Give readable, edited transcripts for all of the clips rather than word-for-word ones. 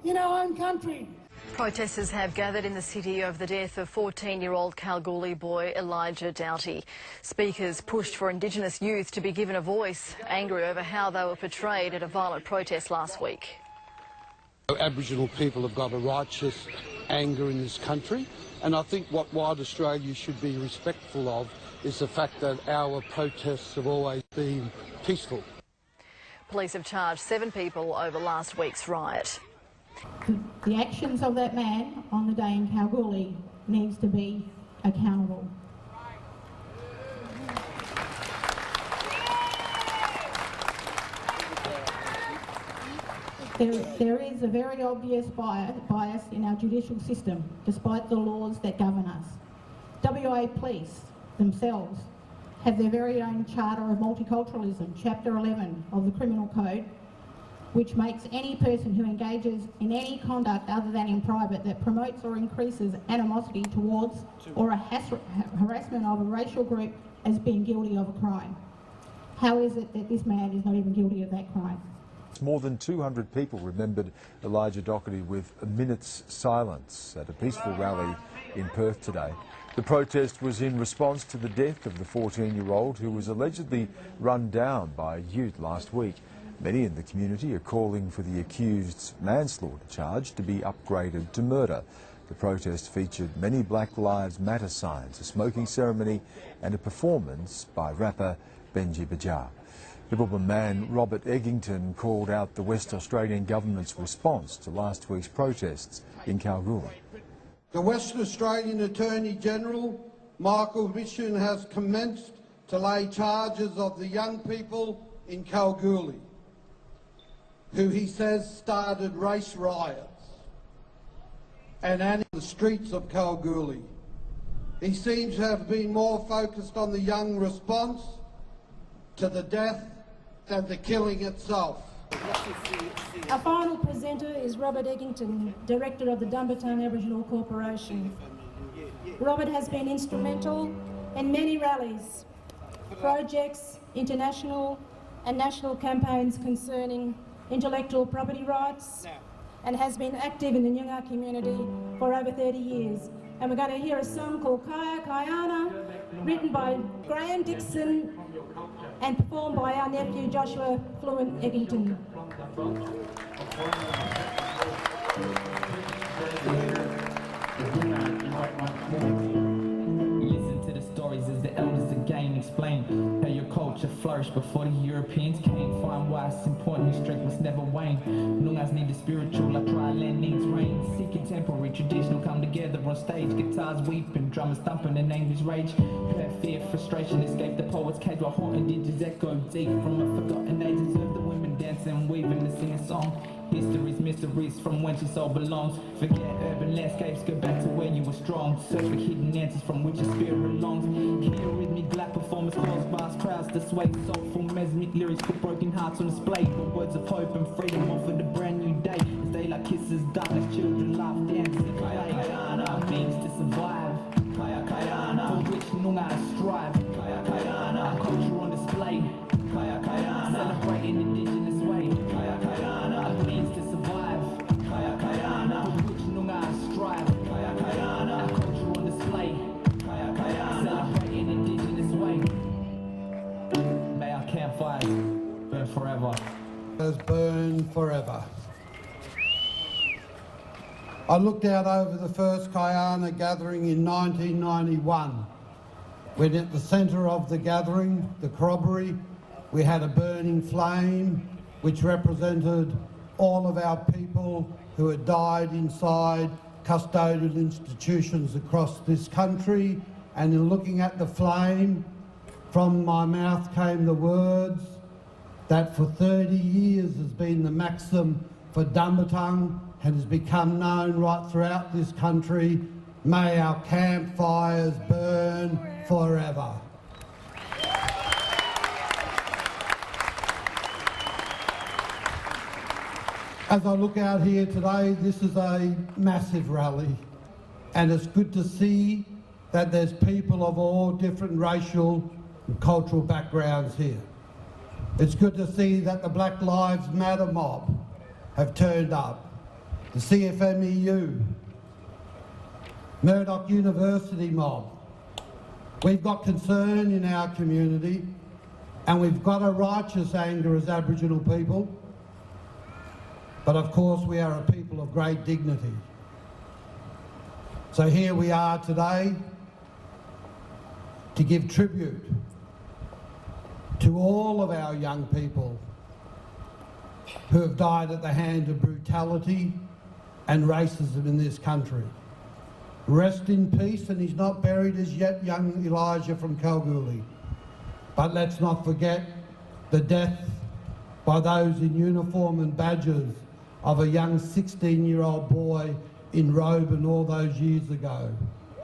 in our own country. Protesters have gathered in the city over the death of 14-year-old Kalgoorlie boy Elijah Doughty. Speakers pushed for Indigenous youth to be given a voice, angry over how they were portrayed at a violent protest last week. Aboriginal people have got a righteous anger in this country, and I think what White Australia should be respectful of is the fact that our protests have always been peaceful. Police have charged 7 people over last week's riot. The actions of that man on the day in Kalgoorlie needs to be accountable. There is a very obvious bias in our judicial system, despite the laws that govern us. WA Police themselves have their very own Charter of Multiculturalism, Chapter 11 of the Criminal Code, which makes any person who engages in any conduct other than in private that promotes or increases animosity towards or a harassment of a racial group as being guilty of a crime. How is it that this man is not even guilty of that crime? More than 200 people remembered Elijah Doughty with a minute's silence at a peaceful rally in Perth today. The protest was in response to the death of the 14-year-old who was allegedly run down by a youth last week. Many in the community are calling for the accused's manslaughter charge to be upgraded to murder. The protest featured many Black Lives Matter signs, a smoking ceremony and a performance by rapper Koolunger Budja. Liberal man Robert Eggington called out the West Australian government's response to last week's protests in Kalgoorlie. The Western Australian Attorney-General, Michael Mission, has commenced to lay charges of the young people in Kalgoorlie, who he says started race riots and in the streets of Kalgoorlie. He seems to have been more focused on the young response to the death than the killing itself. Our final presenter is Robert Eggington, Director of the Dumbartung Aboriginal Corporation. Robert has been instrumental in many rallies, projects, international and national campaigns concerning intellectual property rights, and has been active in the Noongar community for over 30 years. And we're going to hear a song called Kaya Kayana, written by Graham Dixon and performed by our nephew Joshua Fluent Eggington. Listen to the stories as the elders again explain how your culture flourished before the Europeans came. Find why it's important your strength must never wane. Noongars need the spiritual like dry land needs rain. See contemporary traditional come together on stage. Guitars weeping, drummers thumping and angry's rage. Hurt, fear, frustration escape the poet's cage while haunting digits echo deep from a forgotten age. Observe the women dancing and weaving to sing a song. History's mysteries from whence your soul belongs. Forget urban landscapes, go back to where you were strong. Search for hidden answers from which your spirit belongs. Hear rhythmic black performance caused by crowds to sway. Soulful mesmeric lyrics put broken hearts on display. With words of hope and freedom offered a brand new day. As daylight kisses darkness, children laugh, dance and play. Our means to survive. For which Noongars strive. Our culture on display. Celebrating Indigenous way. Our means to survive. For which Noongars strive. Our culture on display. Celebrating Indigenous way. May our campfires burn forever. Burn forever. I looked out over the first Kayana gathering in 1991, when at the centre of the gathering, the corroboree, we had a burning flame which represented all of our people who had died inside custodial institutions across this country. And in looking at the flame, from my mouth came the words that for 30 years has been the maxim for Dumbartung and has become known right throughout this country: may our campfires burn forever. As I look out here today, this is a massive rally, and it's good to see that there's people of all different racial and cultural backgrounds here. It's good to see that the Black Lives Matter mob have turned up. the CFMEU, Murdoch University mob. We've got concern in our community, and we've got a righteous anger as Aboriginal people, but of course we are a people of great dignity. So here we are today to give tribute to all of our young people who have died at the hand of brutality and racism in this country. Rest in peace, and he's not buried as yet, young Elijah from Kalgoorlie. But let's not forget the death by those in uniform and badges of a young 16-year-old boy in Roban all those years ago,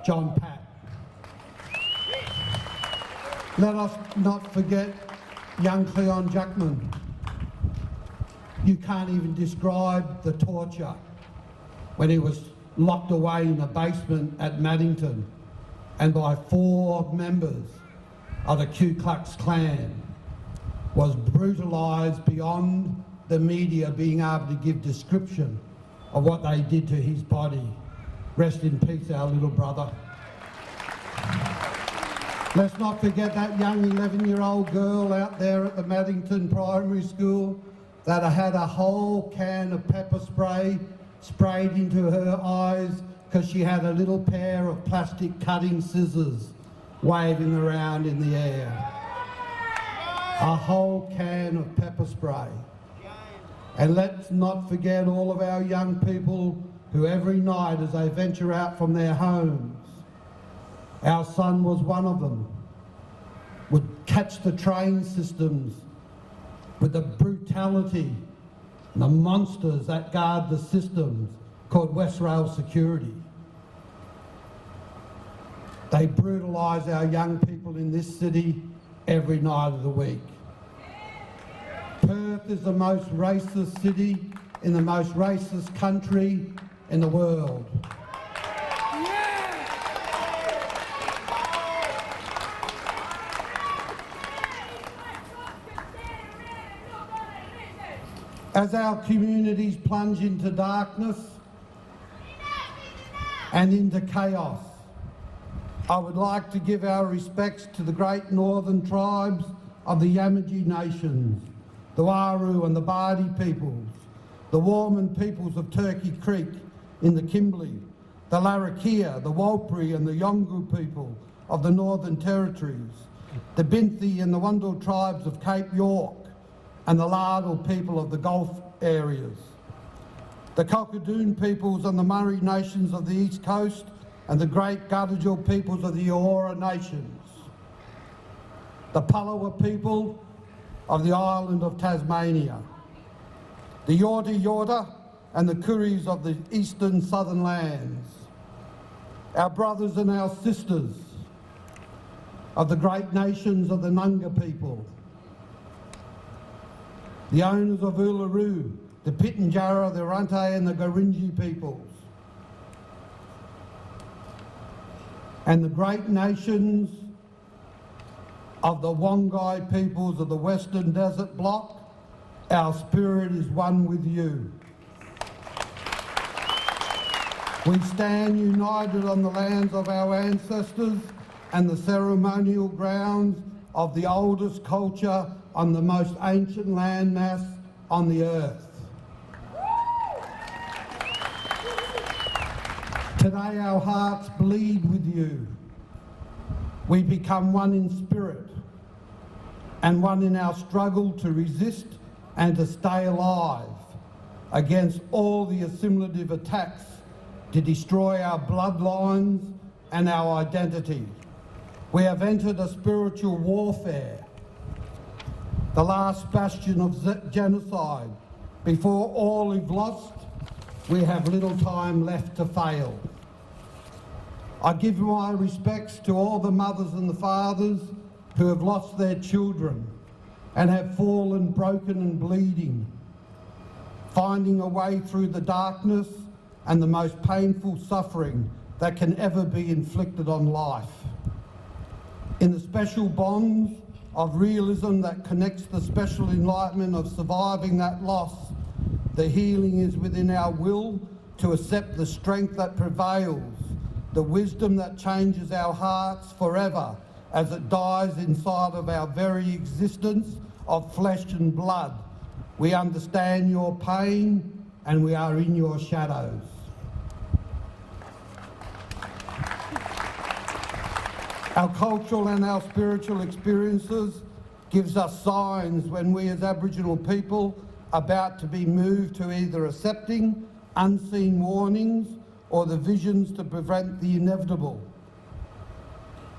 John Pat. Let us not forget young Cleon Jackman. You can't even describe the torture when he was locked away in a basement at Maddington and by 4 members of the Ku Klux Klan, was brutalised beyond the media being able to give description of what they did to his body. Rest in peace, our little brother. Let's not forget that young 11-year-old girl out there at the Maddington Primary School that had a whole can of pepper spray sprayed into her eyes because she had a little pair of plastic cutting scissors waving around in the air. A whole can of pepper spray. And let's not forget all of our young people who every night as they venture out from their homes, our son was one of them, would catch the train systems with the brutality and the monsters that guard the systems called West Rail Security. They brutalise our young people in this city every night of the week. Perth is the most racist city in the most racist country in the world. As our communities plunge into darkness and into chaos, I would like to give our respects to the great northern tribes of the Yamaji nations, the Waru and the Bardi peoples, the Warman peoples of Turkey Creek in the Kimberley, the Larrakia, the Warlpiri and the Yolngu people of the Northern Territories, the Binthi and the Wandle tribes of Cape York, and the Lardle people of the Gulf areas, the Kalkadoon peoples and the Murray nations of the East Coast, and the great Gadigal peoples of the Eora nations, the Palawa people of the island of Tasmania, the Yorta Yorta and the Kuris of the eastern southern lands, our brothers and our sisters of the great nations of the Nunga people, the owners of Uluru, the Pitjantjatjara, the Arrernte and the Gurindji peoples, and the great nations of the Wongai peoples of the Western Desert Block. Our spirit is one with you. We stand united on the lands of our ancestors and the ceremonial grounds of the oldest culture on the most ancient landmass on the earth. Today our hearts bleed with you. We become one in spirit and one in our struggle to resist and to stay alive against all the assimilative attacks to destroy our bloodlines and our identity. We have entered a spiritual warfare, the last bastion of genocide. Before all is lost, we have little time left to fail. I give my respects to all the mothers and the fathers who have lost their children and have fallen broken and bleeding, finding a way through the darkness and the most painful suffering that can ever be inflicted on life. In the special bonds of realism that connects the special enlightenment of surviving that loss, the healing is within our will to accept the strength that prevails, the wisdom that changes our hearts forever as it dies inside of our very existence of flesh and blood. We understand your pain and we are in your shadows. Our cultural and our spiritual experiences gives us signs when we as Aboriginal people are about to be moved to either accepting unseen warnings or the visions to prevent the inevitable.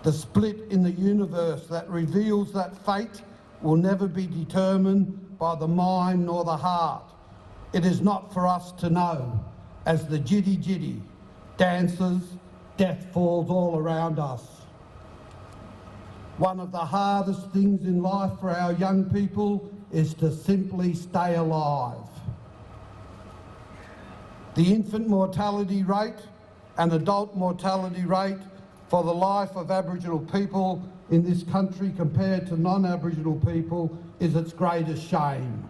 The split in the universe that reveals that fate will never be determined by the mind nor the heart. It is not for us to know. As the jitty jitty dances, death falls all around us. One of the hardest things in life for our young people is to simply stay alive. The infant mortality rate and adult mortality rate for the life of Aboriginal people in this country compared to non-Aboriginal people is its greatest shame.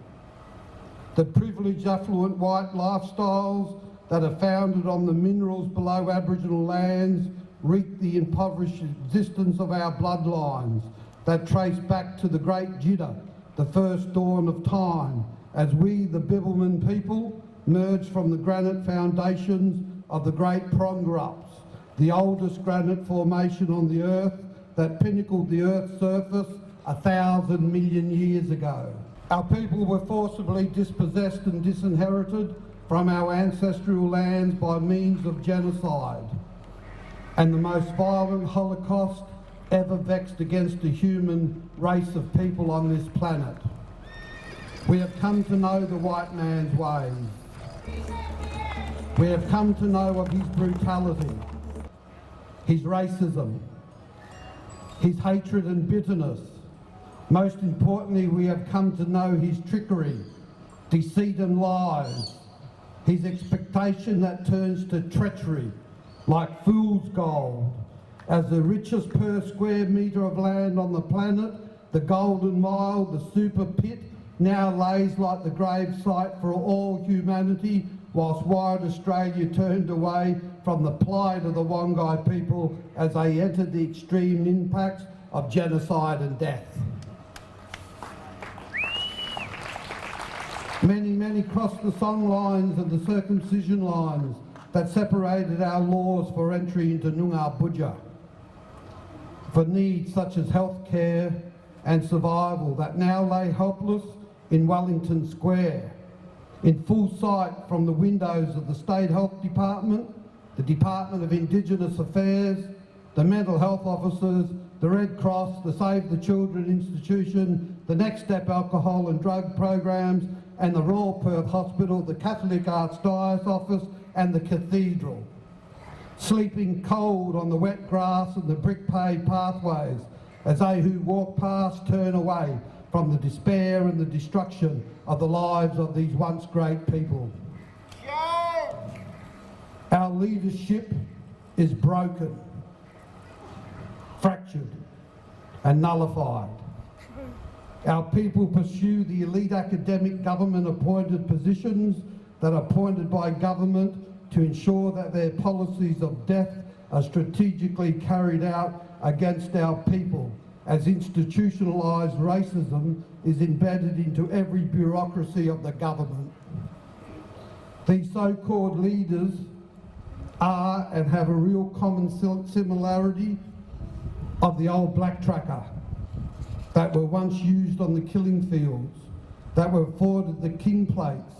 The privileged, affluent white lifestyles that are founded on the minerals below Aboriginal lands wreak the impoverished existence of our bloodlines that trace back to the great Jidda, the first dawn of time, as we, the Bibbulmun people, merged from the granite foundations of the great Prongerups, the oldest granite formation on the earth that pinnacled the earth's surface 1,000 million years ago. Our people were forcibly dispossessed and disinherited from our ancestral lands by means of genocide, and the most violent Holocaust ever vexed against the human race of people on this planet. We have come to know the white man's ways. We have come to know of his brutality, his racism, his hatred and bitterness. Most importantly, we have come to know his trickery, deceit and lies, his expectation that turns to treachery, like fool's gold. As the richest per square metre of land on the planet, the Golden Mile, the super pit, now lays like the grave site for all humanity, whilst white Australia turned away from the plight of the Wongai people as they entered the extreme impacts of genocide and death. Many crossed the song lines and the circumcision lines that separated our laws for entry into Koolunger Budja, for needs such as health care and survival that now lay helpless in Wellington Square, in full sight from the windows of the State Health Department, the Department of Indigenous Affairs, the mental health officers, the Red Cross, the Save the Children institution, the Next Step alcohol and drug programs, and the Royal Perth Hospital, the Catholic Archdiocese office, and the cathedral. Sleeping cold on the wet grass and the brick-paved pathways as they who walk past turn away from the despair and the destruction of the lives of these once great people. Our leadership is broken, fractured and nullified. Our people pursue the elite academic government-appointed positions that are appointed by government to ensure that their policies of death are strategically carried out against our people, as institutionalised racism is embedded into every bureaucracy of the government. These so-called leaders are and have a real common similarity of the old black tracker that were once used on the killing fields, that were afforded the king plates